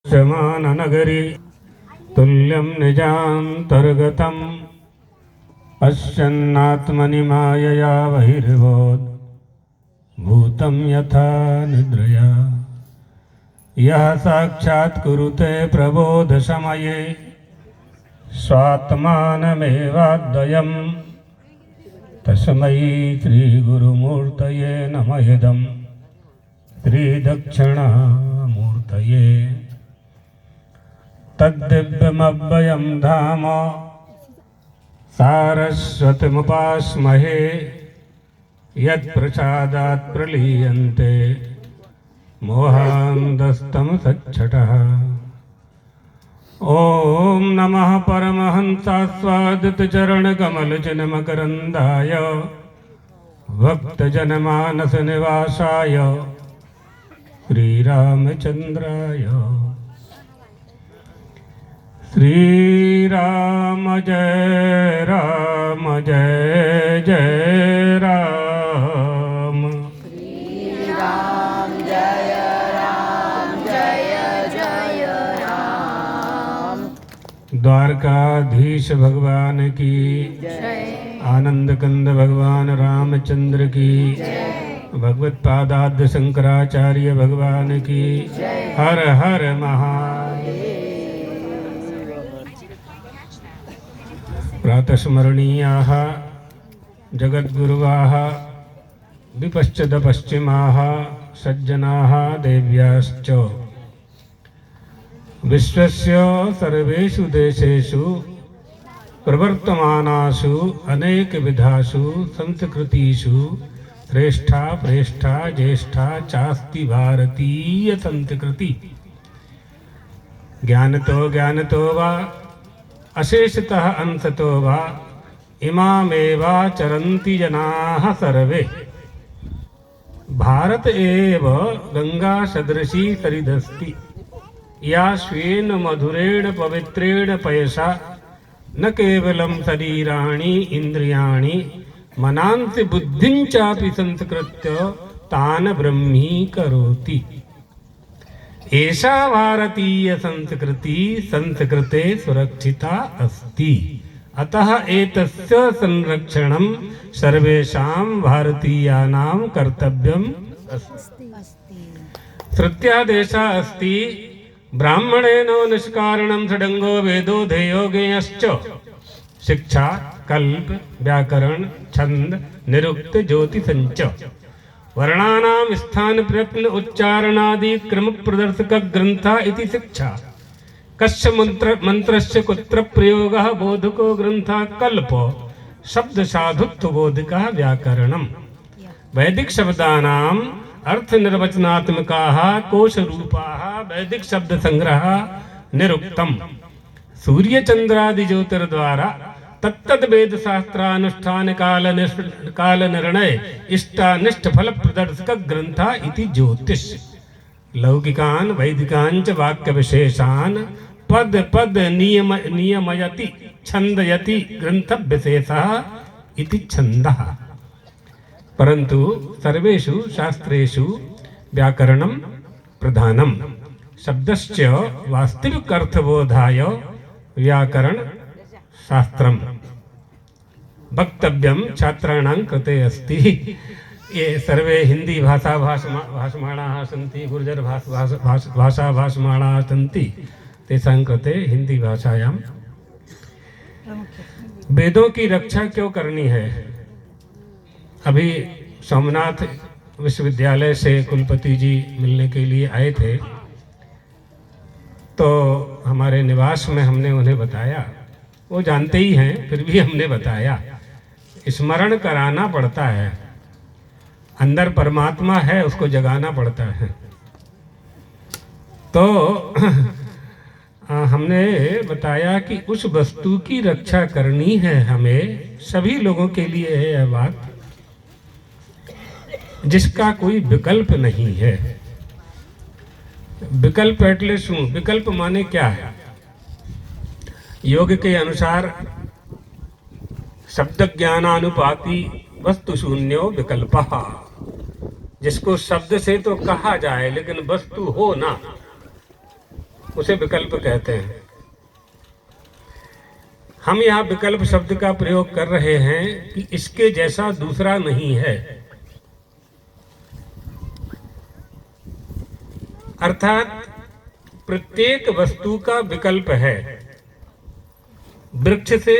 शमाननगरी तुल्यं निजान्तर्गतं पश्यन्नात्मनि मायया बहिर्बोध भूतं यथा निद्रया यः साक्षात्कुरुते प्रबोधसमये स्वात्मानमेवाद्वयं तस्मै श्रीगुरुमूर्तये नमः इदं त्रिदक्षिणामूर्तये तद्दिव्यमव्ययं धाम सारस्वतीमुपास्महे यत्प्रसादात् प्रलीयन्ते मोहान्धस्तं सच्छटः। ॐ नमः परमहंसास्वादितचरणकमलजनमकरन्दाय भक्तजनमानसनिवासाय श्रीरामचन्द्राय। श्रीराम जय राम जय जय राम। श्रीराम जय राम जय जय राम। द्वारकाधीश भगवान की जय। आनंद कंद भगवान रामचंद्र की जय। भगवत पादाद्य शंकराचार्य भगवान की जय। हर हर महादेव। प्रातस्मरणीयाः जगद्गुरुवाः विपश्चिद पश्चिमाः सज्जनाः देव्याश्च विश्वस्य सर्वेषु देशेषु प्रवर्तमानासु अनेकविधासु संस्कृतिषु श्रेष्ठा प्रेष्ठा ज्येष्ठा चास्ति भारतीय संस्कृति। ज्ञानतो वा अशेषतः अंशतो वा इमामेवाचरन्ति जनाः सर्वे। भारत एव गंगा सदृशी सरिदस्ति या स्वेन मधुरेण पवित्रेण पयसा न केवलं शरीराणि इन्द्रियाणि मनांसि बुद्धिं चापि संस्कृत्य तान् ब्रह्मीकरोति। एषा भारतीय संस्कृति संस्कृते सुरक्षिता अस्ति। अतः एतस्य संरक्षणं सर्वेषां भारतीयानां कर्तव्यम् अस्ति। श्रुत्यादेशः अस्ति ब्राह्मणेनो निष्कारणं षडङ्गो वेदो ध्येयो ज्ञेयश्च। शिक्षा कल्प व्याकरण छंद निरुक्त ज्योतिषञ्च वर्णानां स्थान प्रयत्न उच्चारणादि क्रम प्रदर्शक ग्रंथ इति शिक्षा। कस्य मंत्रस्य कुत्र प्रयोगः बोधको ग्रंथ कल्प शब्द साधुत्व बोधकः व्याकरणम्। वैदिक शब्दानां अर्थ निर्वचनात्मकाः कोश रूपाः वैदिक शब्द संग्रह निरुक्तम। सूर्य चंद्रादि ज्योतिर्द्वारा तत्तद वेद शास्त्रानुष्ठान काल निर्णय इष्टानिष्ट फल प्रदर्शक ग्रंथ इति ज्योतिष। लौकिकान वैदिकान च वाक्य विशेषान पद पद नियमयति छंदयति ग्रंथ विशेषः इति छंदः। परंतु सर्वेषु शास्त्रेषु व्याकरणं प्रधानम। शब्दस्य वास्तविक अर्थबोधाय व्याकरण शास्त्रम वक्तव्यम छात्राणां कृते अस्ति। ये सर्वे हिंदी भाषा भाषमाणाः सन्ति गुर्जर भाषा भाषमाणाः सन्ति। तेषां कृते हिंदी भाषायां वेदों की रक्षा क्यों करनी है। अभी सोमनाथ विश्वविद्यालय से कुलपति जी मिलने के लिए आए थे, तो हमारे निवास में हमने उन्हें बताया, वो जानते ही हैं फिर भी हमने बताया, स्मरण कराना पड़ता है। अंदर परमात्मा है, उसको जगाना पड़ता है। तो हमने बताया कि उस वस्तु की रक्षा करनी है हमें, सभी लोगों के लिए है यह बात, जिसका कोई विकल्प नहीं है। विकल्प एटले शू? विकल्प माने क्या है? योग के अनुसार शब्द ज्ञानानुपाति वस्तु शून्यो विकल्पः। जिसको शब्द से तो कहा जाए लेकिन वस्तु हो ना, उसे विकल्प कहते हैं। हम यहाँ विकल्प शब्द का प्रयोग कर रहे हैं कि इसके जैसा दूसरा नहीं है, अर्थात प्रत्येक वस्तु का विकल्प है। वृक्ष से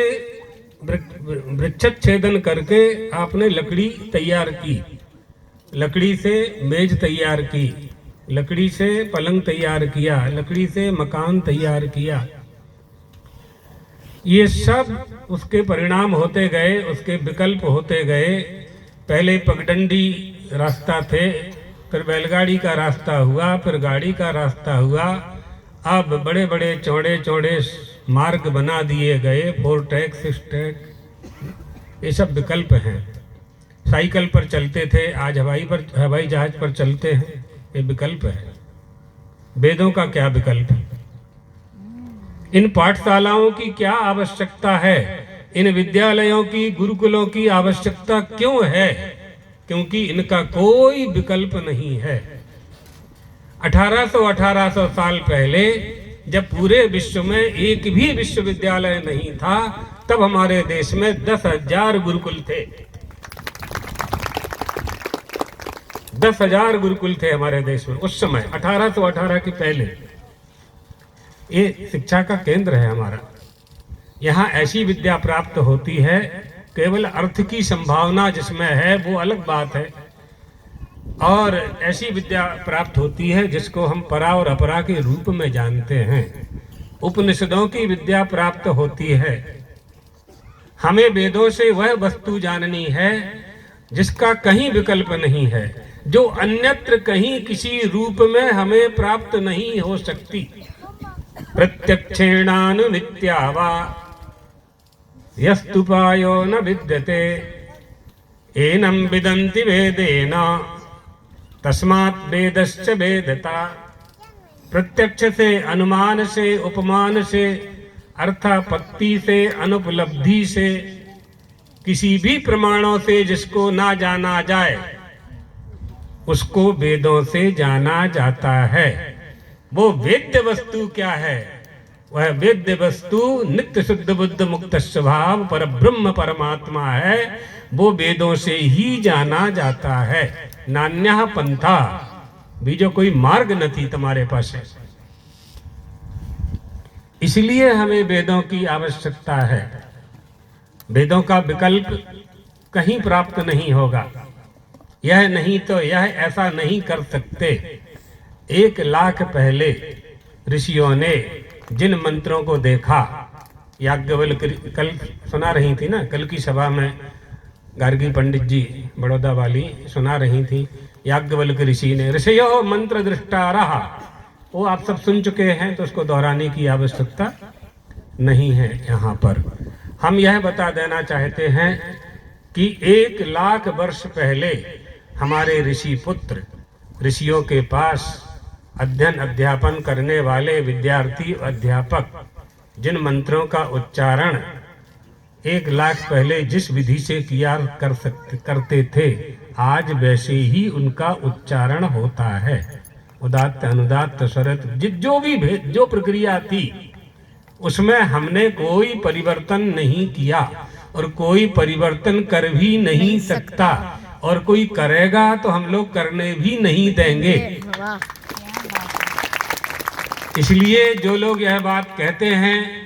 वृक्षच्छेदन करके आपने लकड़ी तैयार की, लकड़ी से मेज तैयार की, लकड़ी से पलंग तैयार किया, लकड़ी से मकान तैयार किया। ये सब उसके परिणाम होते गए, उसके विकल्प होते गए। पहले पगडंडी रास्ता थे, फिर बैलगाड़ी का रास्ता हुआ, फिर गाड़ी का रास्ता हुआ। अब बड़े बड़े चौड़े चौड़े मार्ग बना दिए गए, 4 ट्रैक 6 ट्रैक। ये सब विकल्प हैं। साइकिल पर चलते थे, आज हवाई जहाज पर चलते हैं, ये विकल्प है। वेदों का क्या विकल्प है? इन पाठशालाओं की क्या आवश्यकता है? इन विद्यालयों की, गुरुकुलों की आवश्यकता क्यों है? क्योंकि इनका कोई विकल्प नहीं है। 1800 साल पहले जब पूरे विश्व में एक भी विश्वविद्यालय नहीं था, तब हमारे देश में 10,000 गुरुकुल थे। 10,000 गुरुकुल थे हमारे देश में उस समय, 1818 के पहले। ये शिक्षा का केंद्र है हमारा। यहाँ ऐसी विद्या प्राप्त होती है, केवल अर्थ की संभावना जिसमें है वो अलग बात है, और ऐसी विद्या प्राप्त होती है जिसको हम परा और अपरा के रूप में जानते हैं। उपनिषदों की विद्या प्राप्त होती है। हमें वेदों से वह वस्तु जाननी है जिसका कहीं विकल्प नहीं है, जो अन्यत्र कहीं किसी रूप में हमें प्राप्त नहीं हो सकती। प्रत्यक्षेणानुमित्या वा यस्तुपायो न विद्यते एनं विदन्ति वेदेन तस्मात् वेदश्च वेदता। प्रत्यक्ष से, अनुमान से, उपमान से, अर्थापत्ति से, अनुपलब्धि से, किसी भी प्रमाणों से जिसको ना जाना जाए उसको वेदों से जाना जाता है। वो वेद्य वस्तु क्या है? वह वेद्य वस्तु नित्य शुद्ध बुद्ध मुक्त स्वभाव पर ब्रह्म परमात्मा है। वो वेदों से ही जाना जाता है। नान्यः पंथा, बीजो कोई मार्ग नहीं तुम्हारे पास है। इसलिए हमें वेदों की आवश्यकता है। वेदों का विकल्प कहीं प्राप्त नहीं होगा। यह नहीं तो यह, ऐसा नहीं कर सकते। 1 लाख पहले ऋषियों ने जिन मंत्रों को देखा, याज्ञवल्क्य कल सुना रही थी ना, कल की सभा में गार्गी पंडित जी बड़ौदा वाली सुना रही थी। याज्ञवल्क्य ऋषि ने ऋषयो मंत्र दृष्टा रहा, वो आप सब सुन चुके हैं, तो उसको दोहराने की आवश्यकता नहीं है। यहाँ पर हम यह बता देना चाहते हैं कि 1 लाख वर्ष पहले हमारे ऋषि पुत्र, ऋषियों के पास अध्ययन अध्यापन करने वाले विद्यार्थी अध्यापक जिन मंत्रों का उच्चारण 1 लाख पहले जिस विधि से किया करते थे, आज वैसे ही उनका उच्चारण होता है। उदात्त अनुदात्त स्वरत जो प्रक्रिया थी उसमें हमने कोई परिवर्तन नहीं किया, और कोई परिवर्तन कर भी नहीं सकता, और कोई करेगा तो हम लोग करने भी नहीं देंगे। इसलिए जो लोग यह बात कहते हैं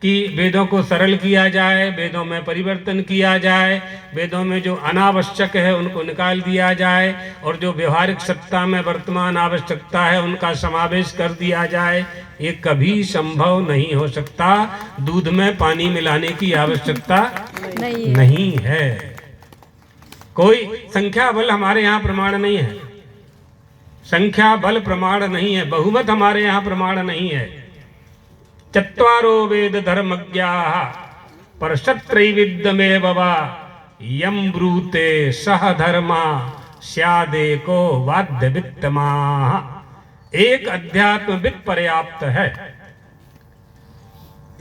कि वेदों को सरल किया जाए, वेदों में परिवर्तन किया जाए, वेदों में जो अनावश्यक है उनको निकाल दिया जाए, और जो व्यवहारिक सत्ता में वर्तमान आवश्यकता है उनका समावेश कर दिया जाए, ये कभी संभव नहीं हो सकता। दूध में पानी मिलाने की आवश्यकता नहीं है। कोई संख्या बल हमारे यहाँ प्रमाण नहीं है। संख्या बल प्रमाण नहीं है। बहुमत हमारे यहाँ प्रमाण नहीं है। चत्वारो वेद धर्मज्ञाः परशत्रैविध्यमेव वा यं ब्रूते सह धर्मा स्यादेको वाद्यवित्तमाः। एक अध्यात्मविद पर्याप्त है।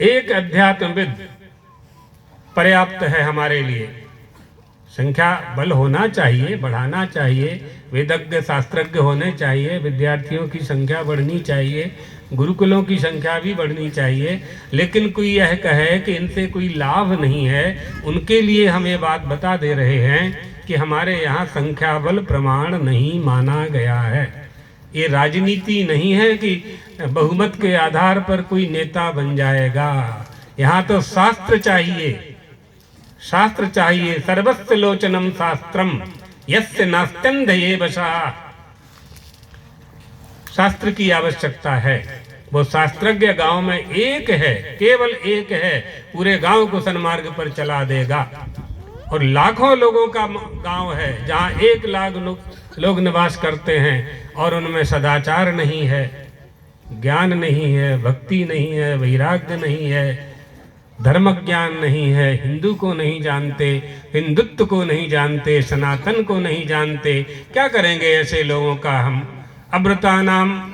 एक अध्यात्मविद पर्याप्त है हमारे लिए। संख्या बल होना चाहिए, बढ़ाना चाहिए, वेदज्ञ शास्त्रज्ञ होने चाहिए, विद्यार्थियों की संख्या बढ़नी चाहिए, गुरुकुलों की संख्या भी बढ़नी चाहिए, लेकिन कोई यह कहे कि इनसे कोई लाभ नहीं है, उनके लिए हम ये बात बता दे रहे हैं कि हमारे यहाँ संख्या बल प्रमाण नहीं माना गया है। ये राजनीति नहीं है कि बहुमत के आधार पर कोई नेता बन जाएगा। यहाँ तो शास्त्र चाहिए, शास्त्र चाहिए। सर्वस्य लोचनम शास्त्रम यस्य नास्त्यन्धये वशः। शास्त्र की आवश्यकता है। वो शास्त्रज्ञ गांव में एक है, केवल एक है, पूरे गांव को सन्मार्ग पर चला देगा। और लाखों लोगों का गांव है जहां 1 लाख लोग निवास करते हैं और उनमें सदाचार नहीं है, ज्ञान नहीं है, भक्ति नहीं है, वैराग्य नहीं है, धर्म ज्ञान नहीं है, हिंदू को नहीं जानते, हिंदुत्व को नहीं जानते, सनातन को नहीं जानते। क्या करेंगे ऐसे लोगों का हम? अमृतानाम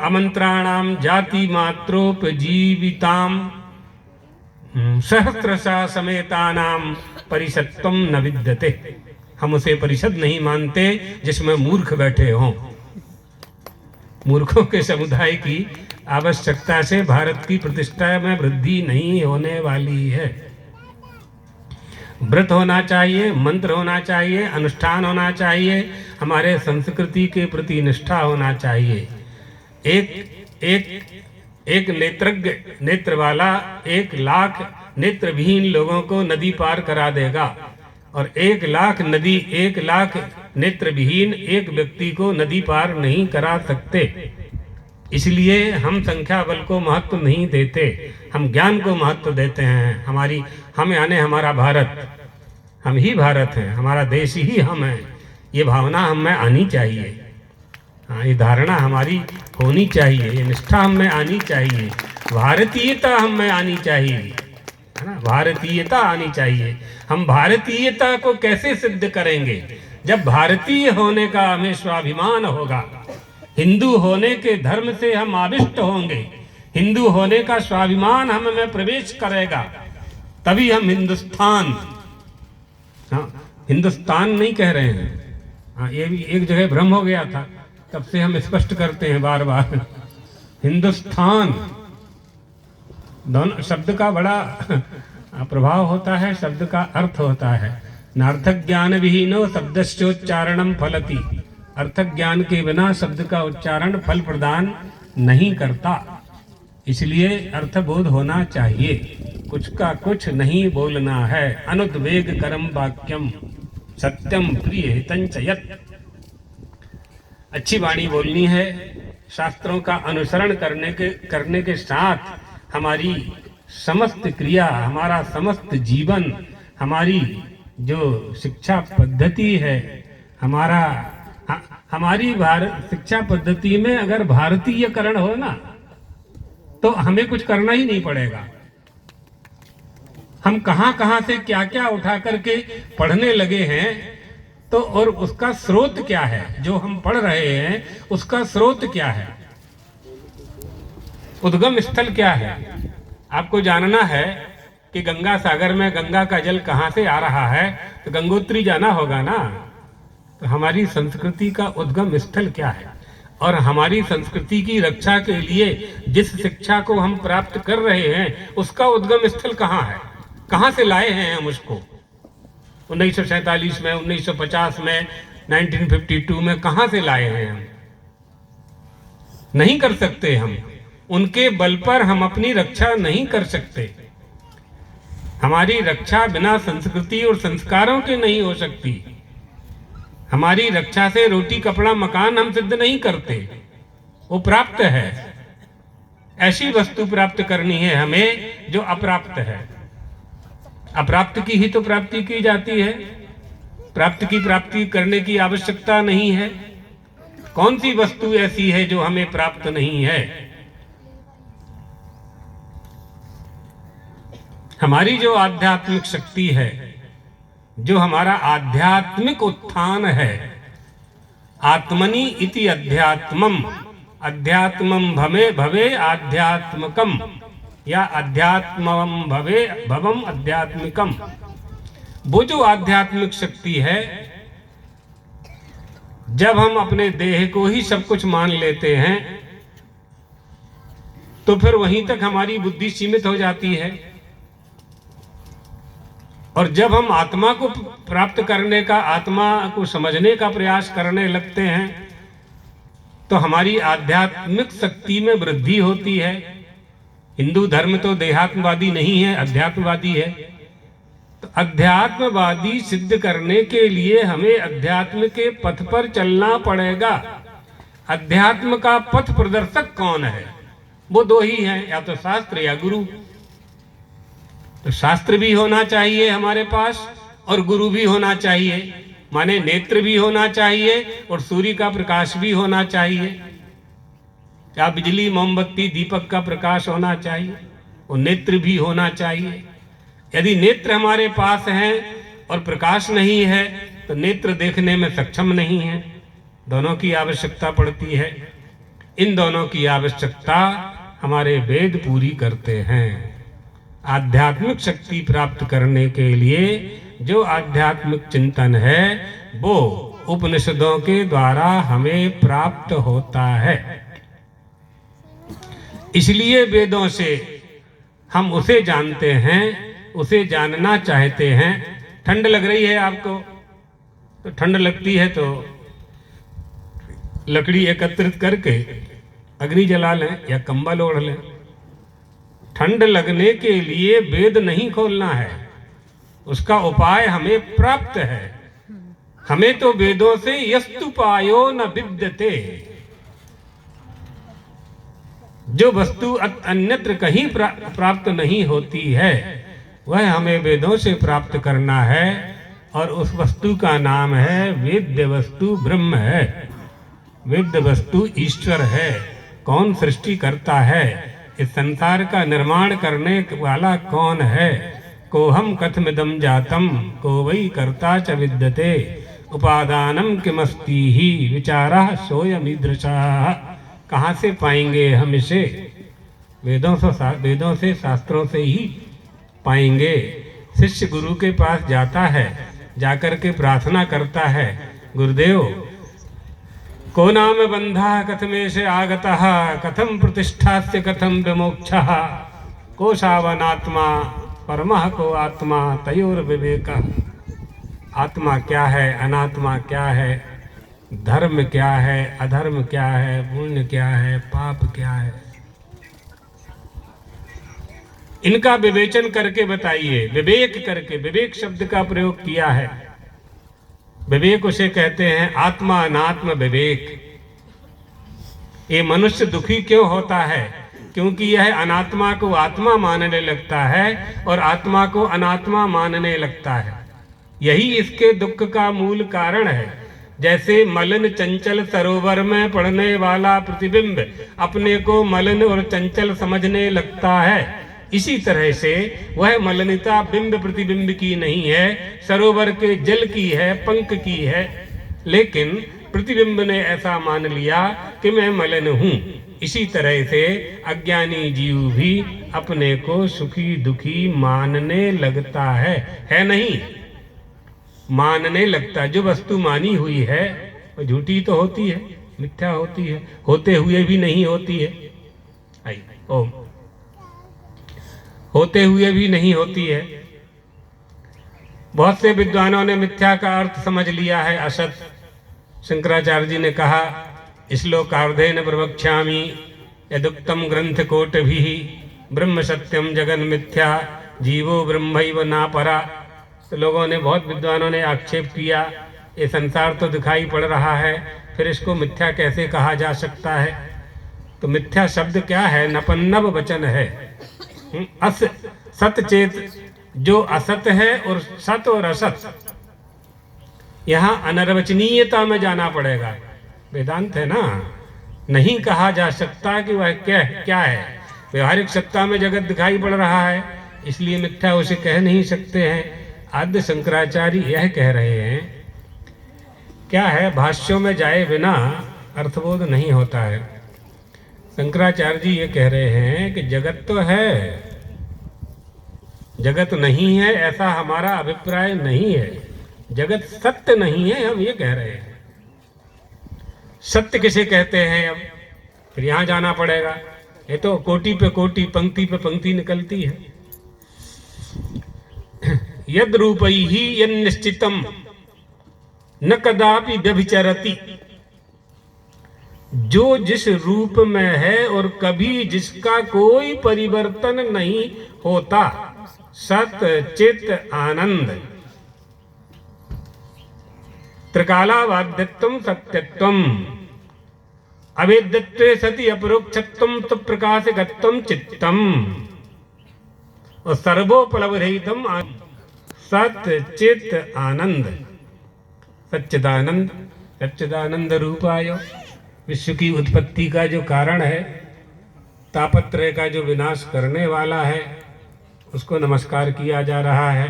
अमंत्राणाम जाति मात्रोपजीविताम सहस्रशः समेतानाम परिषत्वम न विद्यते। हम उसे परिषद नहीं मानते जिसमें मूर्ख बैठे हों। मूर्खों के समुदाय की आवश्यकता से भारत की प्रतिष्ठा में वृद्धि नहीं होने वाली है। व्रत होना चाहिए, मंत्र होना चाहिए, अनुष्ठान होना चाहिए, हमारे संस्कृति के प्रति निष्ठा होना चाहिए। एक नेत्रज्ञ, नेत्र वाला 1 लाख नेत्रविहीन लोगों को नदी पार करा देगा, और 1 लाख नेत्रविहीन एक व्यक्ति को नदी पार नहीं करा सकते। इसलिए हम संख्या बल को महत्व नहीं देते, हम ज्ञान को महत्व देते हैं। हम यानी हमारा भारत, हम ही भारत हैं, हमारा देश ही हम हैं। ये भावना हम में आनी चाहिए। हाँ, ये धारणा हमारी होनी चाहिए, ये निष्ठा हम में आनी चाहिए, भारतीयता हम में आनी चाहिए, है ना? भारतीयता आनी चाहिए। हम भारतीयता को कैसे सिद्ध करेंगे? जब भारतीय होने का हमें स्वाभिमान होगा, हिंदू होने के धर्म से हम आविष्ट होंगे, हिंदू होने का स्वाभिमान हम में प्रवेश करेगा, तभी हम हिंदुस्तान, हाँ हिंदुस्तान नहीं कह रहे हैं। हाँ, ये भी एक जगह भ्रम हो गया था, तब से हम स्पष्ट करते हैं बार बार, हिंदुस्तान। दोनों शब्द का बड़ा प्रभाव होता है, शब्द का अर्थ होता है। नार्थक ज्ञान विहीनो शब्दस्योच्चारणम फलति। अर्थक ज्ञान के बिना शब्द का उच्चारण फल प्रदान नहीं करता। इसलिए अर्थबोध होना चाहिए, कुछ का कुछ नहीं बोलना है। अनुद्वेग करम वाक्यम सत्यम प्रिय हितंच यत्। अच्छी वाणी बोलनी है, शास्त्रों का अनुसरण करने के साथ हमारी समस्त क्रिया, हमारा समस्त जीवन, हमारी जो शिक्षा पद्धति है, हमारी शिक्षा पद्धति में अगर भारतीयकरण हो ना, तो हमें कुछ करना ही नहीं पड़ेगा। हम कहां से क्या क्या उठा करके पढ़ने लगे हैं, तो और उसका स्रोत क्या है? जो हम पढ़ रहे हैं उसका स्रोत क्या है? उद्गम स्थल क्या है? आपको जानना है कि गंगा सागर में गंगा का जल कहां से आ रहा है, तो गंगोत्री जाना होगा ना। तो हमारी संस्कृति का उद्गम स्थल क्या है? और हमारी संस्कृति की रक्षा के लिए जिस शिक्षा को हम प्राप्त कर रहे हैं, उसका उद्गम स्थल कहाँ है? कहाँ से लाए हैं हम उसको? 1947 में, 1950 में, 1952 में कहाँ से लाए हैं हम? नहीं कर सकते हम। उनके बल पर हम अपनी रक्षा नहीं कर सकते। हमारी रक्षा बिना संस्कृति और संस्कारों के नहीं हो सकती। हमारी रक्षा से रोटी कपड़ा मकान हम सिद्ध नहीं करते, वो प्राप्त है। ऐसी वस्तु प्राप्त करनी है हमें जो अप्राप्त है। अप्राप्त की ही तो प्राप्ति की जाती है, प्राप्त की प्राप्ति करने की आवश्यकता नहीं है। कौन सी वस्तु ऐसी है जो हमें प्राप्त नहीं है? हमारी जो आध्यात्मिक शक्ति है, जो हमारा आध्यात्मिक उत्थान है, आत्मनि इति अध्यात्मम, अध्यात्मम भवे भवे आध्यात्मकम, या अध्यात्मम भवे भवम अध्यात्मिकम। वो जो आध्यात्मिक शक्ति है, जब हम अपने देह को ही सब कुछ मान लेते हैं तो फिर वहीं तक हमारी बुद्धि सीमित हो जाती है। और जब हम आत्मा को प्राप्त करने का, आत्मा को समझने का प्रयास करने लगते हैं तो हमारी आध्यात्मिक शक्ति में वृद्धि होती है। हिंदू धर्म तो देहात्मवादी नहीं है, अध्यात्मवादी है। तो अध्यात्मवादी सिद्ध करने के लिए हमें अध्यात्म के पथ पर चलना पड़ेगा। अध्यात्म का पथ प्रदर्शक कौन है? वो दो ही हैं, या तो शास्त्र या गुरु। तो शास्त्र भी होना चाहिए हमारे पास और गुरु भी होना चाहिए, माने नेत्र भी होना चाहिए और सूर्य का प्रकाश भी होना चाहिए। क्या बिजली, मोमबत्ती, दीपक का प्रकाश होना चाहिए, और नेत्र भी होना चाहिए। यदि नेत्र हमारे पास हैं और प्रकाश नहीं है तो नेत्र देखने में सक्षम नहीं है। दोनों की आवश्यकता पड़ती है। इन दोनों की आवश्यकता हमारे वेद पूरी करते हैं। आध्यात्मिक शक्ति प्राप्त करने के लिए जो आध्यात्मिक चिंतन है वो उपनिषदों के द्वारा हमें प्राप्त होता है। इसलिए वेदों से हम उसे जानते हैं, उसे जानना चाहते हैं। ठंड लग रही है आपको, तो ठंड लगती है तो लकड़ी एकत्रित करके अग्नि जला लें या कंबल ओढ़ लें। ठंड लगने के लिए वेद नहीं खोलना है, उसका उपाय हमें प्राप्त है। हमें तो वेदों से यस्तुपायो न विद्यते, जो वस्तु अन्यत्र कहीं प्राप्त नहीं होती है वह हमें वेदों से प्राप्त करना है। और उस वस्तु का नाम है वेद्य वस्तु ब्रह्म है। वेद्य वस्तु ईश्वर है। कौन सृष्टि करता है? इस संसार का निर्माण करने वाला कौन है? को हम कथमिदं जातम को वही कर्ता च विद्यते उपादानम किमस्ति ही विचारः सोयमीदृशः। कहाँ से पाएंगे हम इसे? वेदों से शास्त्रों से ही पाएंगे। शिष्य गुरु के पास जाता है, जाकर के प्रार्थना करता है, गुरुदेव को नाम बंधा कथमेश आगतः कथम प्रतिष्ठास्य कथम विमोक्षः को सावनात्मा परमः को आत्मा तयोर विवेकः। आत्मा क्या है, अनात्मा क्या है, धर्म क्या है, अधर्म क्या है, पुण्य क्या है, पाप क्या है, इनका विवेचन करके बताइए। विवेक करके, विवेक शब्द का प्रयोग किया है। विवेक उसे कहते हैं आत्मा अनात्म विवेक। ये मनुष्य दुखी क्यों होता है? क्योंकि यह अनात्मा को आत्मा मानने लगता है और आत्मा को अनात्मा मानने लगता है। यही इसके दुख का मूल कारण है। जैसे मलिन चंचल सरोवर में पड़ने वाला प्रतिबिंब अपने को मलिन और चंचल समझने लगता है, इसी तरह से वह मलिनता बिंब प्रतिबिंब की नहीं है, सरोवर के जल की है, पंख की है। लेकिन प्रतिबिंब ने ऐसा मान लिया कि मैं मलिन हूँ। इसी तरह से अज्ञानी जीव भी अपने को सुखी दुखी मानने लगता है नहीं? मानने लगता। जो वस्तु मानी हुई है वो झूठी तो होती है, मिथ्या होती है, होते हुए भी नहीं होती है। ओम होते हुए भी नहीं होती है। बहुत से विद्वानों ने मिथ्या का अर्थ समझ लिया है असत। शंकराचार्य जी ने कहा श्लोकार्धेन प्रवक्ष्यामि यदुक्तम ग्रंथ कोटिभिः ब्रह्म सत्यम जगन मिथ्या जीवो ब्रह्मैव नापरा। तो लोगों ने, बहुत विद्वानों ने आक्षेप किया ये संसार तो दिखाई पड़ रहा है, फिर इसको मिथ्या कैसे कहा जा सकता है? तो मिथ्या शब्द क्या है? नपन्नव वचन है। अस सत चेत, जो असत है और सत और असत, यहाँ अनर्वचनीयता में जाना पड़ेगा। वेदांत है ना, नहीं कहा जा सकता कि वह क्या है। व्यवहारिक सत्ता में जगत दिखाई पड़ रहा है, इसलिए मिथ्या उसे कह नहीं सकते हैं। आद्य शंकराचार्य यह कह रहे हैं, क्या है, भाष्यों में जाए बिना अर्थबोध नहीं होता है। शंकराचार्य जी ये कह रहे हैं कि जगत तो है, जगत नहीं है ऐसा हमारा अभिप्राय नहीं है। जगत सत्य नहीं है, हम ये कह रहे हैं। सत्य किसे कहते हैं? अब फिर यहाँ जाना पड़ेगा। ये तो कोटि पे कोटि, पंक्ति पे पंक्ति निकलती है। यद रूपैहि यन्निश्चितम न कदापि व्यभिचरति, जो जिस रूप में है और कभी जिसका कोई परिवर्तन नहीं होता, सत चित आनंद, त्रिकालावाद्यत्वम सत्यत्वम, अवेद्यत्वे सति अपरोक्षत्वम तो प्रकाशगत्वम चित्तम, और सर्वोपलब्धहितम सत चित आनंद, सच्चिदानंद, सच्चिदानंद रूपाय, विश्व की उत्पत्ति का जो कारण है, तापत्रय का जो विनाश करने वाला है, उसको नमस्कार किया जा रहा है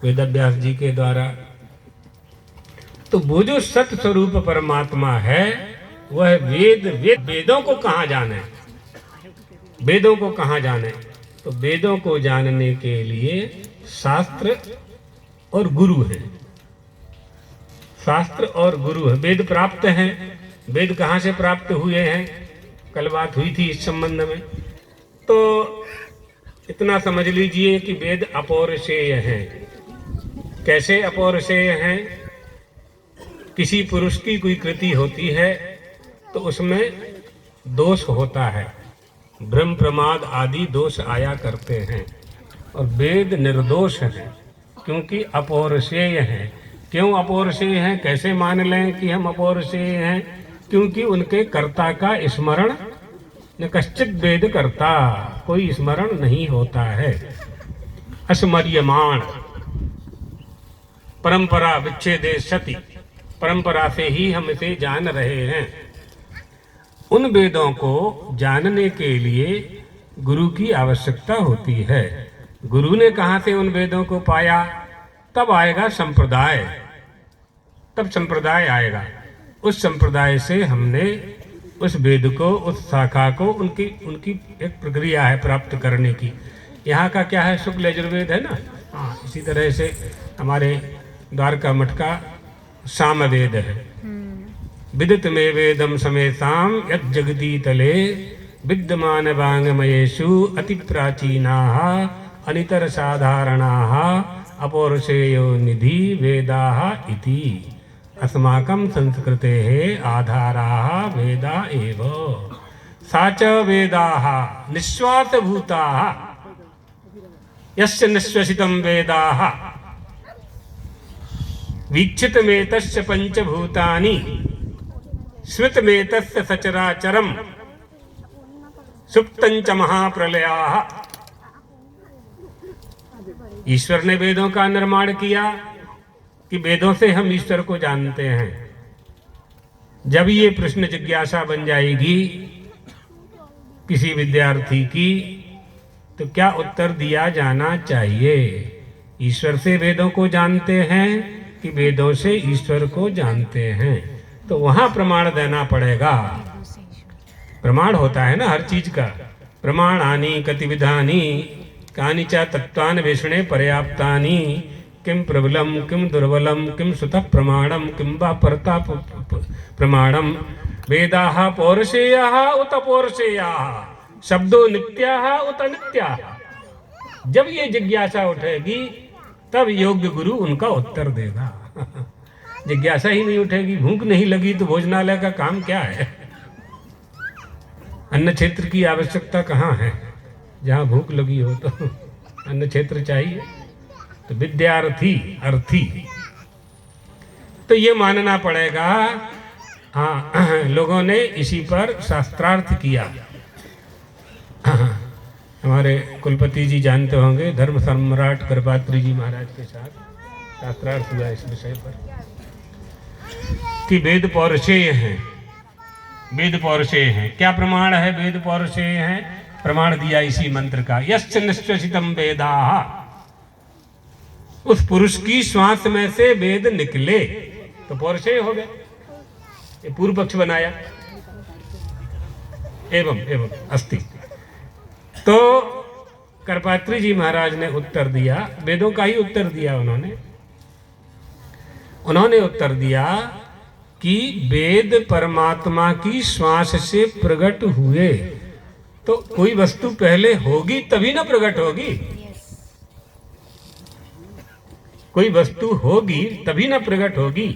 वेदव्यास जी के द्वारा। तो वो जो सत्य स्वरूप परमात्मा है, वह वेदों को कहाँ जाने? वेदों को कहाँ जाने? तो वेदों को जानने के लिए शास्त्र और गुरु है। शास्त्र और गुरु है। वेद प्राप्त हैं। वेद कहाँ से प्राप्त हुए हैं? कल बात हुई थी इस संबंध में। तो इतना समझ लीजिए कि वेद अपौरुषेय हैं। कैसे अपौरुषेय हैं? किसी पुरुष की कोई कृति होती है तो उसमें दोष होता है, भ्रम प्रमाद आदि दोष आया करते हैं, और वेद निर्दोष हैं क्योंकि अपौरुषेय हैं। क्यों अपौरुषेय हैं? कैसे मान लें कि हम अपौरुषेय हैं? क्योंकि उनके कर्ता का स्मरण न कश्चित वेद करता, कोई स्मरण नहीं होता है। अस्मर्यमाण, परंपरा विच्छेदे सति, परंपरा से ही हम इसे जान रहे हैं। उन वेदों को जानने के लिए गुरु की आवश्यकता होती है। गुरु ने कहाँ से उन वेदों को पाया? तब आएगा संप्रदाय, तब संप्रदाय आएगा। उस संप्रदाय से हमने उस वेद को, उस शाखा को, उनकी एक प्रक्रिया है प्राप्त करने की। यहाँ का क्या है? शुक्ल यजुर्वेद है ना। हाँ, इसी तरह से हमारे द्वारका मठ का सामवेद है। विदित में वेदम समेताम यत् जगती तले विद्यमान वाङ्मयेषु अति प्राचीनाः अनितर साधारणाः अपौरुषेयो निधि वेदाः इति अस्माकं संस्कृतेः आधाराः वेदा एव। सा च वेदाः निःश्वासभूताः यस्य निःश्वसितं वेदाः वीक्षितमेतस्य पंचभूतानि स्मृतमेतस्य सचराचरम् सुप्तञ्च महाप्रलयाः। ईश्वर ने वेदों का निर्माण किया कि वेदों से हम ईश्वर को जानते हैं। जब ये प्रश्न जिज्ञासा बन जाएगी किसी विद्यार्थी की, तो क्या उत्तर दिया जाना चाहिए? ईश्वर से वेदों को जानते हैं कि वेदों से ईश्वर को जानते हैं? तो वहां प्रमाण देना पड़ेगा। प्रमाण होता है ना हर चीज का। प्रमाणानि कतिविधानि कानिचा तत्वान वेषणे पर्याप्तानि किम प्रबलम किम दुर्बलम किम सुतः प्रमाणम किम वा परता प्रमाणम। वेदाः पौरुषेयाः उत पौरुषेयाः शब्दो नित्याः उत अनित्याः। जब ये जिज्ञासा उठेगी तब योग्य गुरु उनका उत्तर देगा। जिज्ञासा ही नहीं उठेगी, भूख नहीं लगी तो भोजनालय का काम क्या है? अन्न क्षेत्र की आवश्यकता कहाँ है? जहाँ भूख लगी हो तो अन्न क्षेत्र चाहिए। तो विद्यार्थी अर्थी, तो ये मानना पड़ेगा। हाँ, लोगों ने इसी पर शास्त्रार्थ किया। हमारे कुलपति जी जानते होंगे, धर्म सम्राट करपात्री जी महाराज के साथ शास्त्रार्थ हुआ इस विषय पर कि वेद पौरुषेय हैं। वेद पौरुषेय हैं। क्या प्रमाण है वेद पौरुषेय हैं? प्रमाण दिया इसी मंत्र का, यस्य निःश्वसितं वेदाः। उस पुरुष की श्वास में से वेद निकले तो पौरुषेय हो गए। ये पूर्व पक्ष बनाया। एवं एवं अस्ति। तो करपात्री जी महाराज ने उत्तर दिया, वेदों का ही उत्तर दिया उन्होंने उत्तर दिया कि वेद परमात्मा की श्वास से प्रकट हुए, तो कोई वस्तु पहले होगी तभी ना प्रकट होगी। कोई वस्तु होगी तभी ना प्रकट होगी।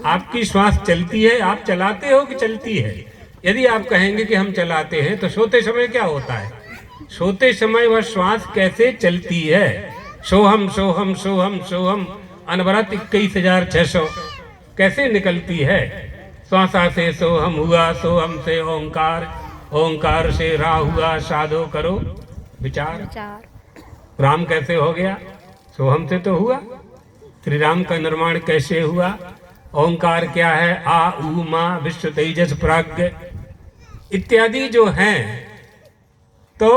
आपकी श्वास चलती है, आप चलाते हो कि चलती है? यदि आप कहेंगे कि हम चलाते हैं, तो सोते समय क्या होता है? सोते समय वह श्वास कैसे चलती है? सोहम सोहम सोहम सोहम अनवरत 21,600 कैसे निकलती है? श्वासा से सोहम हुआ, सोहम से ओंकार, ओंकार से रा हुआ, साधो करो विचार। राम कैसे हो गया? सोहम से तो हुआ। श्री राम का निर्माण कैसे हुआ? ओंकार क्या है? आ ऊ मा विश्व तेजस प्राज्ञ इत्यादि जो हैं। तो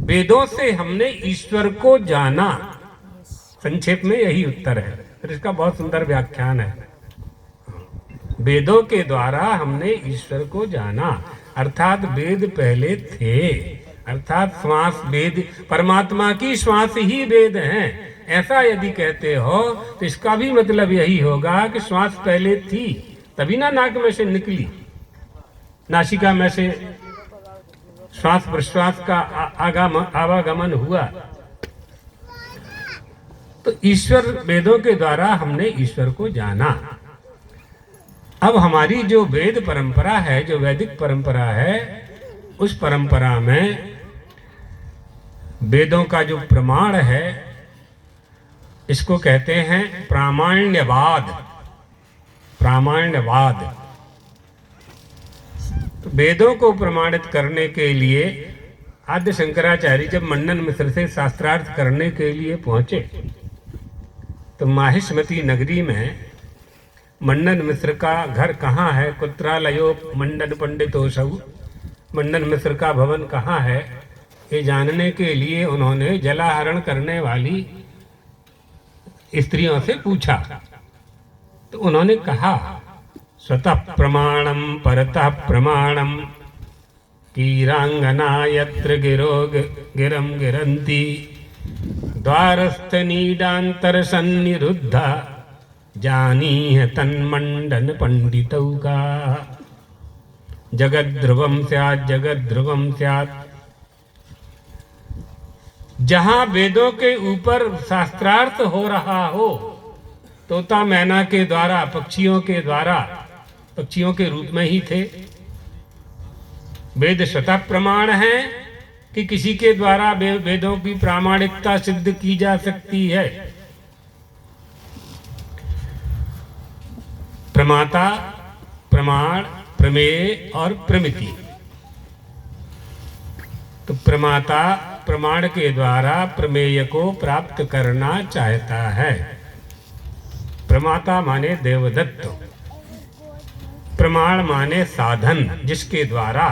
वेदों से हमने ईश्वर को जाना। संक्षेप में यही उत्तर है। फिर इसका बहुत सुंदर व्याख्यान है। वेदों के द्वारा हमने ईश्वर को जाना, अर्थात वेद पहले थे, अर्थात श्वास वेद, परमात्मा की श्वास ही वेद हैं। ऐसा यदि कहते हो तो इसका भी मतलब यही होगा कि श्वास पहले थी, तभी ना नाक में से निकली, नासिका में से श्वास प्रश्वास का आवागमन हुआ। तो ईश्वर, वेदों के द्वारा हमने ईश्वर को जाना। अब हमारी जो वेद परंपरा है, जो वैदिक परंपरा है, उस परंपरा में वेदों का जो प्रमाण है, इसको कहते हैं प्रामाण्यवाद। प्रामाण्यवाद। तो वेदों को प्रमाणित करने के लिए आद्य शंकराचार्य जब मंडन मिश्र से शास्त्रार्थ करने के लिए पहुंचे, तो माहिष्मती नगरी में मंडन मिश्र का घर कहाँ है? कुत्रालयो मंडन पंडितोऽसौ, मंडन मिश्र का भवन कहाँ है, ये जानने के लिए उन्होंने जलाहरण करने वाली स्त्रियों से पूछा। तो उन्होंने कहा, स्वतः प्रमाणम परतः प्रमाणम कीरांगना यत्र गिरो गिरम गिरंती द्वारस्थ नीडांतर सन्निरुद्धा जानीह तन्मंडन पंडितौ का। जगत ध्रुवम स्यात्, जगत ध्रुवम स्यात्। जहां वेदों के ऊपर शास्त्रार्थ हो रहा हो, तोता मैना के द्वारा, पक्षियों के द्वारा, पक्षियों के रूप में ही थे। वेद स्वतः प्रमाण है कि किसी के द्वारा वेदों की प्रामाणिकता सिद्ध की जा सकती है? प्रमाता, प्रमाण, प्रमेय और प्रमिति। तो प्रमाता प्रमाण के द्वारा प्रमेय को प्राप्त करना चाहता है। प्रमाता माने देवदत्त, प्रमाण माने साधन, जिसके द्वारा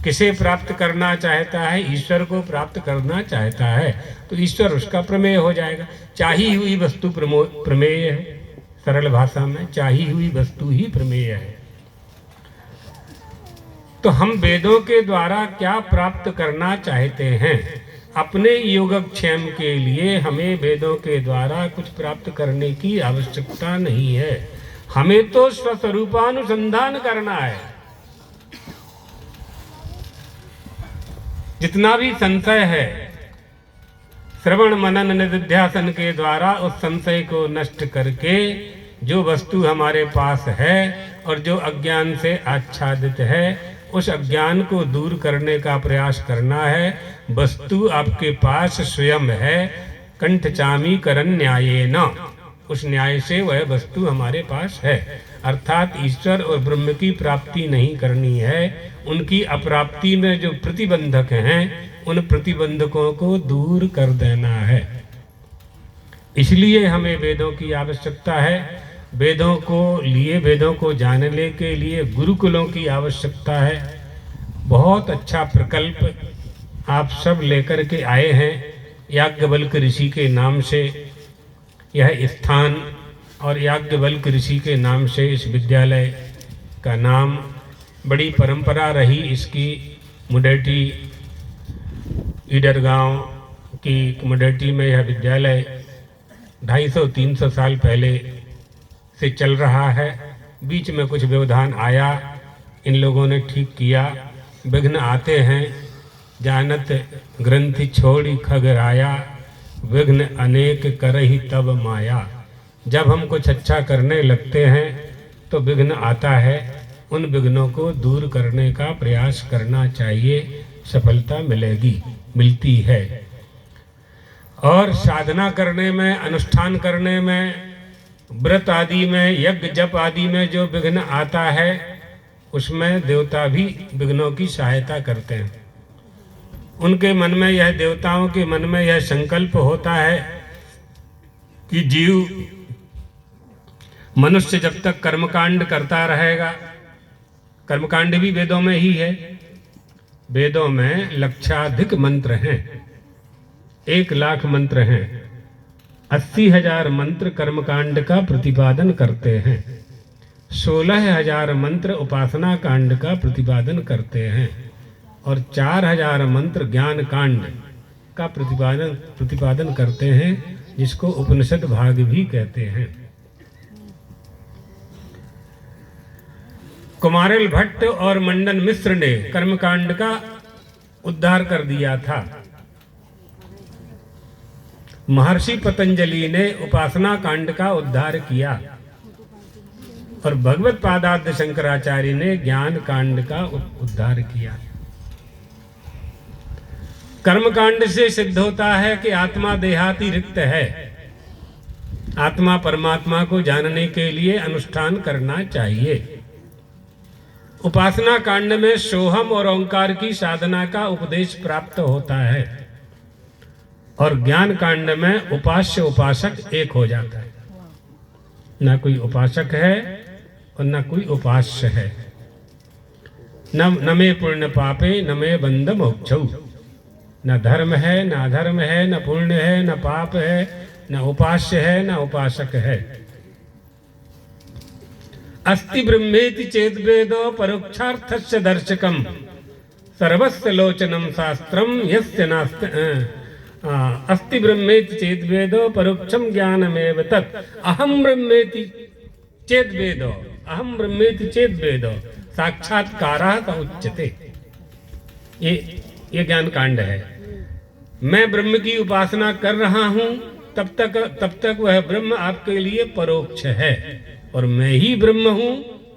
किसे प्राप्त करना चाहता है? ईश्वर को प्राप्त करना चाहता है, तो ईश्वर उसका प्रमेय हो जाएगा। चाही हुई वस्तु प्रमेय है। सरल भाषा में चाही हुई वस्तु ही प्रमेय है। तो हम वेदों के द्वारा क्या प्राप्त करना चाहते हैं? अपने योगक्षेम के लिए हमें वेदों के द्वारा कुछ प्राप्त करने की आवश्यकता नहीं है। हमें तो स्वस्वरूपानुसंधान करना है। जितना भी संशय है, श्रवण मनन निधिध्यासन के द्वारा उस संशय को नष्ट करके जो वस्तु हमारे पास है और जो अज्ञान से आच्छादित है, उस अज्ञान को दूर करने का प्रयास करना है। वस्तु आपके पास स्वयं है। कंठ चामी करन न्यायेन, उस न्याय से वह वस्तु हमारे पास है। अर्थात ईश्वर और ब्रह्म की प्राप्ति नहीं करनी है, उनकी अप्राप्ति में जो प्रतिबंधक हैं, उन प्रतिबंधकों को दूर कर देना है। इसलिए हमें वेदों की आवश्यकता है। वेदों को जानने के लिए गुरुकुलों की आवश्यकता है। बहुत अच्छा प्रकल्प आप सब लेकर के आए हैं। याज्ञवल्क ऋषि के नाम से यह स्थान और याज्ञवल्क ऋषि के नाम से इस विद्यालय का नाम, बड़ी परंपरा रही इसकी। मुडेटी ईडर गांव की मुडेटी में यह विद्यालय 250-300 साल पहले से चल रहा है। बीच में कुछ व्यवधान आया, इन लोगों ने ठीक किया। विघ्न आते हैं, जानत ग्रंथि छोड़ी खगराया, विघ्न अनेक करहि तब माया। जब हम कुछ अच्छा करने लगते हैं तो विघ्न आता है, उन विघ्नों को दूर करने का प्रयास करना चाहिए, सफलता मिलती है। और साधना करने में, अनुष्ठान करने में, व्रत आदि में, यज्ञ जप आदि में जो विघ्न आता है उसमें देवता भी विघ्नों की सहायता करते हैं। उनके मन में यह, देवताओं के मन में यह संकल्प होता है कि जीव मनुष्य जब तक कर्मकांड करता रहेगा, कर्मकांड भी वेदों में ही है। वेदों में लक्षाधिक मंत्र हैं, 1,00,000 मंत्र हैं। 80,000 मंत्र कर्मकांड का प्रतिपादन करते हैं। 16,000 मंत्र उपासना कांड का प्रतिपादन करते हैं और 4,000 मंत्र ज्ञान कांड का प्रतिपादन करते हैं, जिसको उपनिषद भाग भी कहते हैं। कुमारिल भट्ट और मंडन मिश्र ने कर्मकांड का उद्धार कर दिया था। महर्षि पतंजलि ने उपासना कांड का उद्धार किया और भगवत पादाद्य शंकराचार्य ने ज्ञान कांड का उद्धार किया। कर्मकांड से सिद्ध होता है कि आत्मा देहाती रिक्त है। आत्मा परमात्मा को जानने के लिए अनुष्ठान करना चाहिए। उपासना कांड में सोहम और ओंकार की साधना का उपदेश प्राप्त होता है और ज्ञान कांड में उपास्य उपासक एक हो जाता है। न कोई उपासक है और न कोई उपास्य है। न मे पुण्य पापे न मे बंध मोक्षौ। न धर्म है, न अधर्म है, न पुण्य है, न पाप है, न उपास्य है, न उपासक है। अस्ति ब्रह्मेति चेत वेदो परोक्षार्थस्य दर्शकम, सर्वस्य लोचनम शास्त्रम यस्य नास्ति। अस्ति ब्रह्मेति चेत वेदो परोक्षम ज्ञानमेव तत्, अहम ब्रह्मेति चेत वेदो, अहम ब्रह्मेति चेत वेदो साक्षात्कारः उच्यते। ये ज्ञान कांड है। मैं ब्रह्म की उपासना कर रहा हूं, तब तक वह ब्रह्म आपके लिए परोक्ष है और मैं ही ब्रह्म हूं,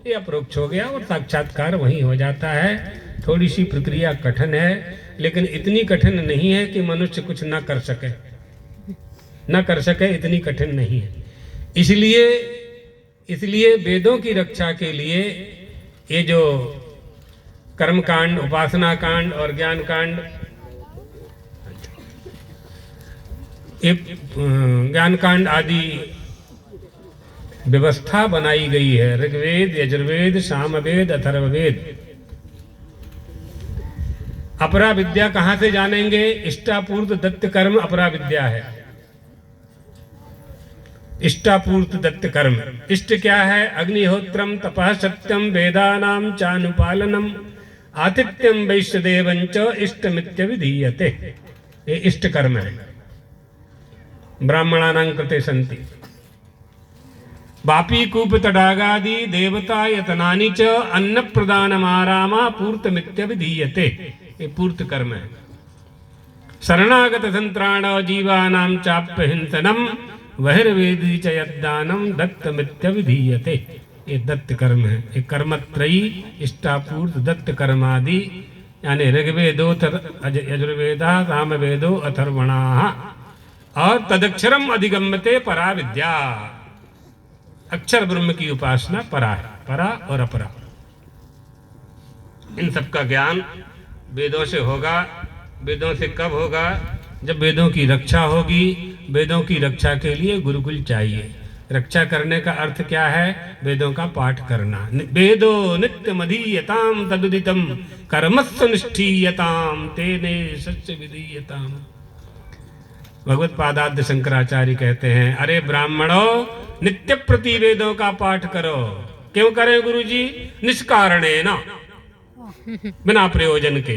ये अपरोक्ष हो गया और साक्षात्कार वहीं हो जाता है। थोड़ी सी प्रक्रिया कठिन है, लेकिन इतनी कठिन नहीं है कि मनुष्य कुछ न कर सके, इतनी कठिन नहीं है। इसलिए वेदों की रक्षा के लिए ये जो कर्मकांड, उपासना कांड और ज्ञान कांड, ज्ञान कांड आदि व्यवस्था बनाई गई है। ऋग्वेद, यजुर्वेद, सामवेद, अथर्ववेद। अपरा विद्या कहां से जानेंगे? इष्टापूर्त दत्त कर्म अपरा विद्या है। इष्टापूर्त दत्त कर्म। इष्ट क्या है? अग्निहोत्रम, तपः, सत्यम, वेदानाम चानुपालनम, आतिथ्यम वैश्यदेवंच इष्टमित्य विधीयते। ये इष्ट कर्म है। ब्राह्मणानां कृते सन्ति वापी कूप तडागादि देवता यतनानि च अन्न प्रदानमारामा पूर्तमित्य विधीयते। ये पूर्त कर्म है। शरणागत संत्राण जीवानां चाप्य हिंसनम बहिर्वेदी च यद्दानम दत्तमित्य विधीयते। ये दत्त कर्म है। ये कर्मत्रयी इष्टापूर्त दत्त कर्मादि, यानी ऋग्वेदो यजुर्वेदा सामवेदो अथर्वणा और तदक्षरम अधिगम्यते परा विद्या। अक्षर ब्रह्म की उपासना परा है। परा और अपरा, इन सब का ज्ञान वेदों से होगा। वेदों से कब होगा? जब वेदों की रक्षा होगी। वेदों की रक्षा के लिए गुरुकुल चाहिए। रक्षा करने का अर्थ क्या है? वेदों का पाठ करना। वेदो नित्यमधीयताम तदुदितम कर्मस्व निष्ठीयताम तेने सच्च विधीयताम। भगवत पादाद्य शंकराचार्य कहते हैं, अरे ब्राह्मणों, नित्य प्रति वेदों का पाठ करो। क्यों करें गुरुजी? निष्कारणेन, बिना प्रयोजन के।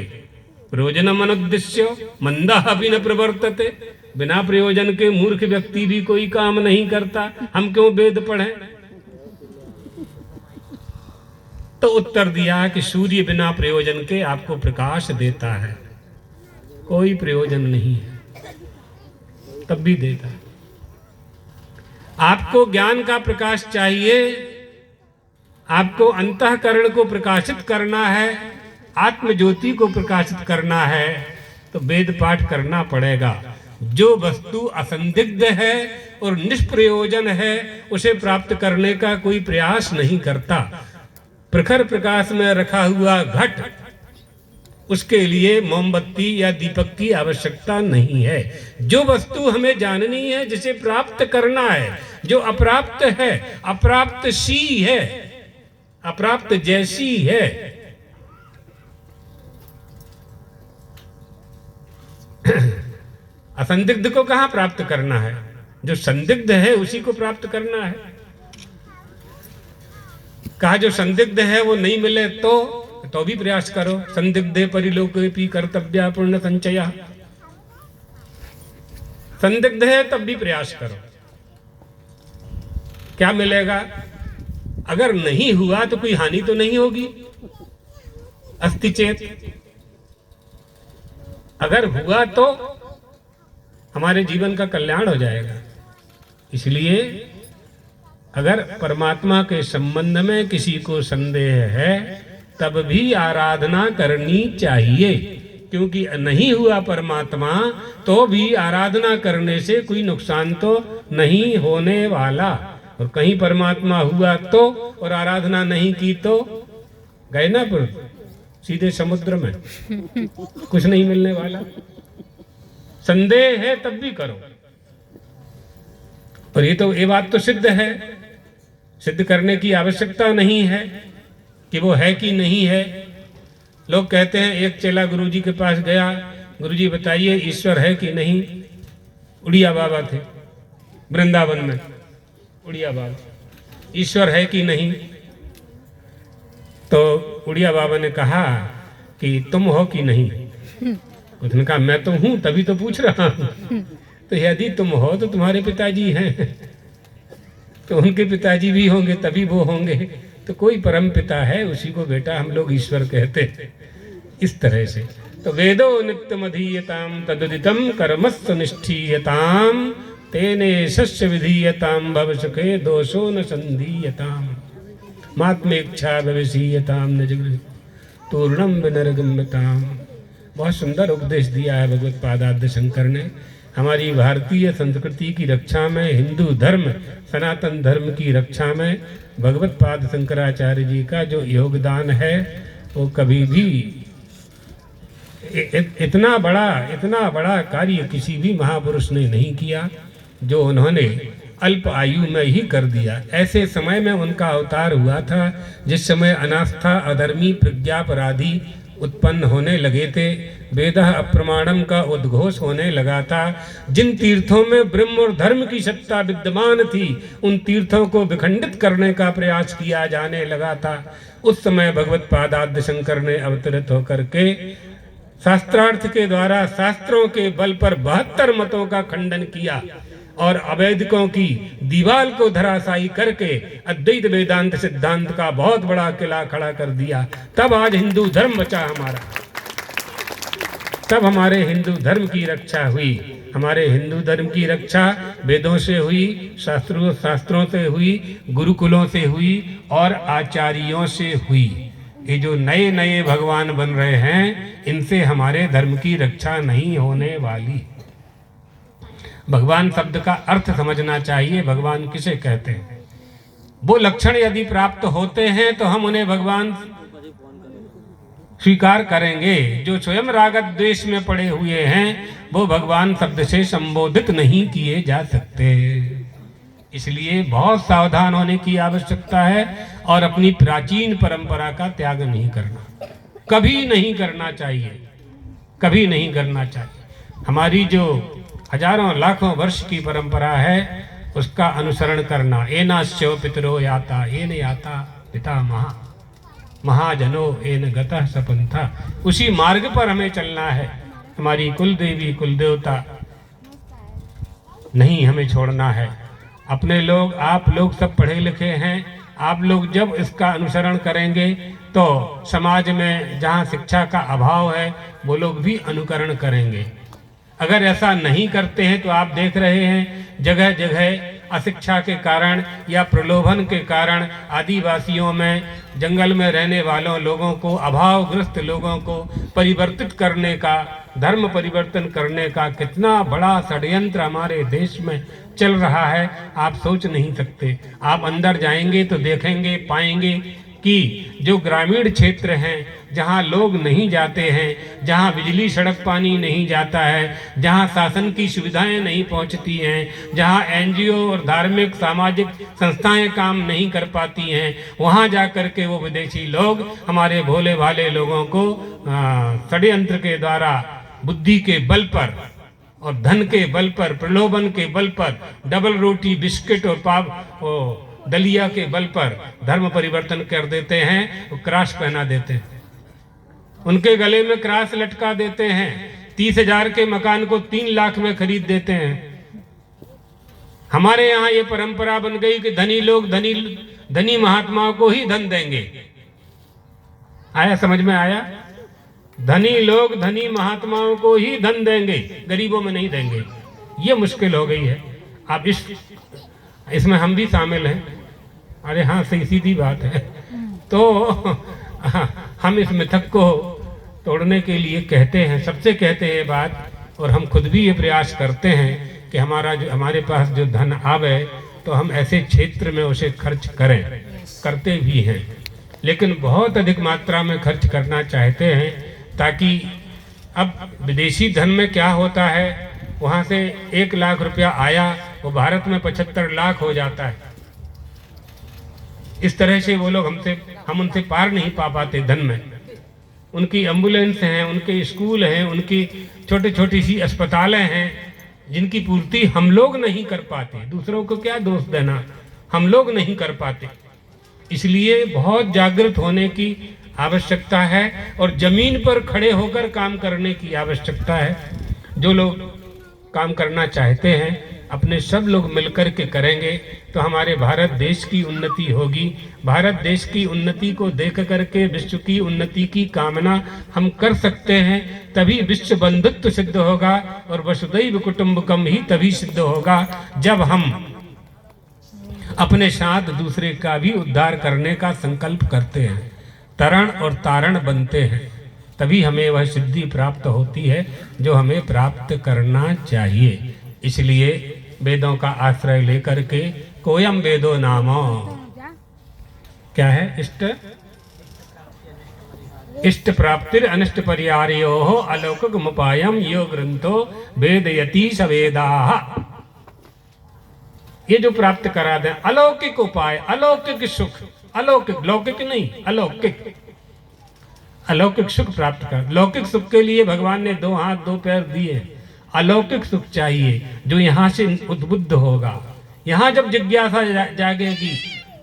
प्रयोजनम अनुद्दिश्य मंदः अपि न प्रवर्तते। बिना प्रयोजन के मूर्ख व्यक्ति भी कोई काम नहीं करता। हम क्यों वेद पढ़ें? तो उत्तर दिया कि सूर्य बिना प्रयोजन के आपको प्रकाश देता है, कोई प्रयोजन नहीं है, तब भी देता है। आपको ज्ञान का प्रकाश चाहिए, आपको अंतःकरण को प्रकाशित करना है, आत्मज्योति को प्रकाशित करना है, तो वेद पाठ करना पड़ेगा। जो वस्तु असंदिग्ध है और निष्प्रयोजन है, उसे प्राप्त करने का कोई प्रयास नहीं करता। प्रखर प्रकाश में रखा हुआ घट, उसके लिए मोमबत्ती या दीपक की आवश्यकता नहीं है। जो वस्तु हमें जाननी है, जिसे प्राप्त करना है, जो अप्राप्त है, अप्राप्त सी है, अप्राप्त जैसी है, असंदिग्ध को कहाँ प्राप्त करना है? जो संदिग्ध है उसी को प्राप्त करना है। कहा जो संदिग्ध है वो नहीं मिले तो भी प्रयास करो। संदिग्धे परिलोकेपि कर्तव्या पुण्य संचया। संदिग्ध है तब भी प्रयास करो। क्या मिलेगा? अगर नहीं हुआ तो कोई हानि तो नहीं होगी। अस्ति चेत, अगर हुआ तो हमारे जीवन का कल्याण हो जाएगा। इसलिए अगर परमात्मा के संबंध में किसी को संदेह है, तब भी आराधना करनी चाहिए, क्योंकि नहीं हुआ परमात्मा तो भी आराधना करने से कोई नुकसान तो नहीं होने वाला। और कहीं परमात्मा हुआ तो और आराधना नहीं की तो गए ना पर सीधे समुद्र में, कुछ नहीं मिलने वाला। संदेह है तब भी करो। और ये बात तो सिद्ध है, सिद्ध करने की आवश्यकता नहीं है कि वो है कि नहीं है। लोग कहते हैं, एक चेला गुरुजी के पास गया, गुरुजी बताइए ईश्वर है कि नहीं। उड़िया बाबा थे वृंदावन में, उड़िया बाबा, ईश्वर है कि नहीं। तो उड़िया बाबा ने कहा कि तुम हो कि नहीं। उसने कहा मैं तो हूं, तभी तो पूछ रहा हूं। तो यदि तुम हो तो तुम्हारे पिताजी हैं, तो उनके पिताजी भी होंगे तभी वो होंगे। तो कोई परम पिता है, उसी को बेटा हम लोग ईश्वर कहते। इस तरह से तो वेदो नित्यम अधीयताम तदुदितम कर्मस्व निष्ठीयताम तेने शस्य विधीयताम भवसुखे दोषो न संधीयताम मात्मेच्छा भविष्यताम निजगृह तूर्णम विनर्गम्यताम। बहुत सुंदर उपदेश दिया है भगवत पादाद्य शंकर ने। हमारी भारतीय संस्कृति की रक्षा में, हिंदू धर्म, सनातन धर्म की रक्षा में भगवत पाद शंकराचार्य जी का जो योगदान है, वो कभी भी इतना बड़ा कार्य किसी भी महापुरुष ने नहीं किया जो उन्होंने अल्प आयु में ही कर दिया। ऐसे समय में उनका अवतार हुआ था जिस समय अनास्था, अधर्मी, प्रज्ञापराधी उत्पन्न होने लगे थे। वेदः अप्रमाणम का उद्घोष होने लगा था। जिन तीर्थों में ब्रह्म और धर्म की सत्ता विद्यमान थी, उन तीर्थों को विखंडित करने का प्रयास किया जाने लगा था। उस समय भगवत पादाद्य शंकर ने अवतरित होकर के शास्त्रार्थ के द्वारा, शास्त्रों के बल पर 72 मतों का खंडन किया और अवैधिकों की दीवार को धराशायी करके अद्वैत वेदांत सिद्धांत का बहुत बड़ा किला खड़ा कर दिया। तब आज हिंदू धर्म बचा हमारा, तब हमारे हिंदू धर्म की रक्षा हुई। हमारे हिंदू धर्म की रक्षा वेदों से हुई, शास्त्रों से हुई, गुरुकुलों से हुई और आचार्यों से हुई। ये जो नए नए भगवान बन रहे हैं, इनसे हमारे धर्म की रक्षा नहीं होने वाली। भगवान शब्द का अर्थ समझना चाहिए। भगवान किसे कहते हैं? वो लक्षण यदि प्राप्त होते हैं तो हम उन्हें भगवान स्वीकार करेंगे। जो स्वयं रागत द्वेष में पड़े हुए हैं, वो भगवान शब्द से संबोधित नहीं किए जा सकते। इसलिए बहुत सावधान होने की आवश्यकता है और अपनी प्राचीन परंपरा का त्याग नहीं करना, कभी नहीं करना चाहिए, कभी नहीं करना चाहिए। हमारी जो हजारों लाखों वर्ष की परंपरा है, उसका अनुसरण करना। एनास्यो पितरो याता येन याता पिता महाजनो एन गतः सपंथा। उसी मार्ग पर हमें चलना है। हमारी कुल देवी कुल देवता नहीं हमें छोड़ना है। अपने लोग, आप लोग सब पढ़े लिखे हैं, आप लोग जब इसका अनुसरण करेंगे तो समाज में जहाँ शिक्षा का अभाव है वो लोग भी अनुकरण करेंगे। अगर ऐसा नहीं करते हैं तो आप देख रहे हैं जगह जगह अशिक्षा के कारण या प्रलोभन के कारण आदिवासियों में, जंगल में रहने वालों लोगों को, अभावग्रस्त लोगों को परिवर्तित करने का, धर्म परिवर्तन करने का कितना बड़ा षड्यंत्र हमारे देश में चल रहा है, आप सोच नहीं सकते। आप अंदर जाएंगे तो देखेंगे, पाएंगे कि जो ग्रामीण क्षेत्र हैं, जहाँ लोग नहीं जाते हैं, जहाँ बिजली सड़क पानी नहीं जाता है, जहाँ शासन की सुविधाएं नहीं पहुँचती हैं, जहाँ एनजीओ और धार्मिक सामाजिक संस्थाएं काम नहीं कर पाती हैं, वहाँ जा कर के वो विदेशी लोग हमारे भोले भाले लोगों को षड्यंत्र के द्वारा, बुद्धि के बल पर और धन के बल पर, प्रलोभन के बल पर, डबल रोटी बिस्किट और दलिया के बल पर धर्म परिवर्तन कर देते हैं। वो क्रास पहना देते हैं, उनके गले में क्रास लटका देते हैं, 30,000 के मकान को 3 लाख में खरीद देते हैं। हमारे यहाँ ये परंपरा बन गई कि धनी लोग धनी महात्माओं को ही धन देंगे। आया समझ में आया? धनी लोग धनी महात्माओं को ही धन देंगे, गरीबों में नहीं देंगे। ये मुश्किल हो गई है। अब इसमें हम भी शामिल हैं। अरे हाँ, सही सीधी बात है। तो हम इस मिथक को तोड़ने के लिए कहते हैं, सबसे कहते हैं बात, और हम खुद भी ये प्रयास करते हैं कि हमारे पास जो धन आवे तो हम ऐसे क्षेत्र में उसे खर्च करें, करते भी हैं, लेकिन बहुत अधिक मात्रा में खर्च करना चाहते हैं, ताकि अब विदेशी धन में क्या होता है, वहाँ से 1 लाख रुपया आया, वो भारत में 75 लाख हो जाता है। इस तरह से वो लोग हम उनसे पार नहीं पा पाते धन में। उनकी एम्बुलेंस हैं, उनके स्कूल हैं, उनकी छोटी छोटी सी अस्पतालें हैं, जिनकी पूर्ति हम लोग नहीं कर पाते। दूसरों को क्या दोष देना, हम लोग नहीं कर पाते। इसलिए बहुत जागृत होने की आवश्यकता है और जमीन पर खड़े होकर काम करने की आवश्यकता है। जो लोग काम करना चाहते हैं, अपने सब लोग मिलकर के करेंगे तो हमारे भारत देश की उन्नति होगी। भारत देश की उन्नति को देख करके विश्व की उन्नति की कामना हम कर सकते हैं, तभी विश्व बंधुत्व सिद्ध होगा और वसुधैव कुटुंबकम ही तभी सिद्ध होगा जब हम अपने साथ दूसरे का भी उद्धार करने का संकल्प करते हैं, तरण और तारण बनते हैं, तभी हमें वह सिद्धि प्राप्त होती है जो हमें प्राप्त करना चाहिए। इसलिए वेदों का आश्रय लेकर के कोयम वेदो नामो, क्या है, इष्ट प्राप्तिर अनिष्ट परिहार्यो अलौकिक मुपायम यो ग्रंथो वेदयति सवेदाः। ये जो प्राप्त करा दे अलौकिक उपाय, अलौकिक सुख, अलौकिक, लौकिक नहीं, अलौकिक, अलौकिक सुख प्राप्त कर। लौकिक सुख के लिए भगवान ने 2 हाथ 2 पैर दिए। अलौकिक सुख चाहिए जो यहाँ से उद्बुद्ध होगा। यहाँ जब जिज्ञासा जागेगी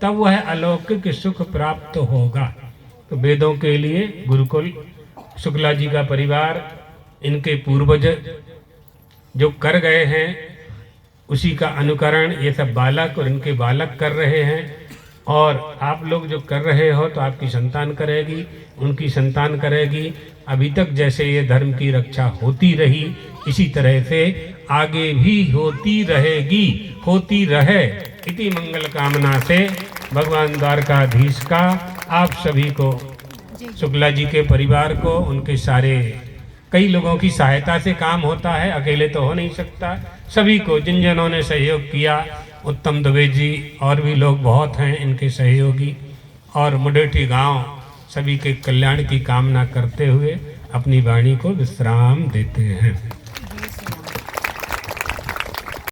तब वह अलौकिक सुख प्राप्त होगा। तो वेदों के लिए गुरुकुल, शुक्ला जी का परिवार, इनके पूर्वज जो कर गए हैं उसी का अनुकरण ये सब बालक और इनके बालक कर रहे हैं। और आप लोग जो कर रहे हो तो आपकी संतान करेगी, उनकी संतान करेगी। अभी तक जैसे ये धर्म की रक्षा होती रही, इसी तरह से आगे भी होती रहेगी, होती रहे। इति मंगल कामना से भगवान द्वारकाधीश का आप सभी को, शुक्ला जी के परिवार को, उनके सारे कई लोगों की सहायता से काम होता है, अकेले तो हो नहीं सकता। सभी को जिन जनों ने सहयोग किया, उत्तम दुबे जी और भी लोग बहुत हैं इनके सहयोगी, और मुडेठी गांव सभी के कल्याण की कामना करते हुए अपनी वाणी को विश्राम देते हैं।